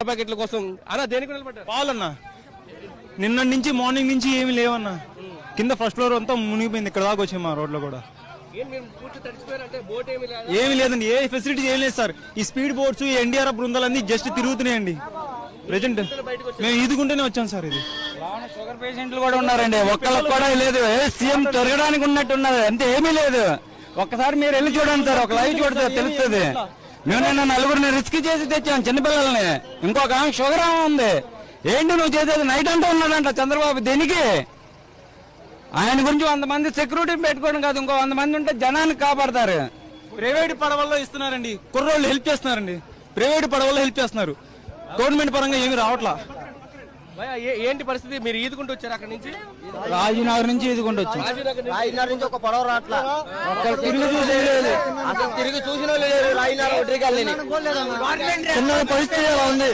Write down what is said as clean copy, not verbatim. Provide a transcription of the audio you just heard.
ప్యాకెట్ల కోసం అలా దేనికి నిలబడ్డారు? పాలన్నా నిన్న నుంచి మార్నింగ్ నుంచి ఏమి లేవన్నా. కింద ఫస్ట్ ఫ్లోర్ అంతా మునిగిపోయింది. ఇక్కడ దాకా వచ్చాము మా రోడ్ లో కూడా ఏమి లేదండి. ఏ ఫెసిలిటీస్ ఏం లేదు సార్. ఈ స్పీడ్ బోట్స్ ఈ ఎన్డీఆర్ఎఫ్ బృందాలన్నీ జస్ట్ తిరుగుతున్నాయండి. ప్రెజెంట్ మేము ఈదుకుంటూనే వచ్చాం సార్. ఇది షుగర్ పేషెంట్లు కూడా ఉన్నారండి. ఒక్కళ్ళకి కూడా లేదు. సీఎం తిరగడానికి ఉన్నట్టు ఉన్నది అంతే, ఏమీ లేదు. ఒక్కసారి మీరు వెళ్ళి చూడండి సార్, ఒక లైవ్ చూడితే తెలుస్తుంది. మేము నిన్న నలుగురిని రిస్క్ చేసి తెచ్చాం చిన్నపిల్లల్ని. ఇంకొక ఆమె షుగర్ ఉంది. ఏంటి నువ్వు చేసేది? నైట్ అంతా ఉన్నాడంట చంద్రబాబు. దేనికి? ఆయన గురించి 100 మంది సెక్యూరిటీ పెట్టుకోవడం కాదు, ఇంకో 100 మంది ఉంటే జనాన్ని కాపాడతారు. ప్రైవేట్ పడవల్లో ఇస్తున్నారండి. కుర్రోళ్ళు హెల్ప్ చేస్తున్నారండి. ప్రైవేట్ పడవల్లో హెల్ప్ చేస్తున్నారు. గవర్నమెంట్ పరంగా ఏమి రావట్లా. ఏంటి పరిస్థితి? మీరు ఈదుకుంటూ వచ్చారు అక్కడ నుంచి? రాజీనగర్ నుంచి ఈదుకుంటూ వచ్చాం. రాజీనగర్ నుంచి ఒక పడవ రావట్లా. తిరిగి చూసి అసలు తిరిగి చూసిన రాజీనగర్ పరిస్థితి ఎలా ఉంది?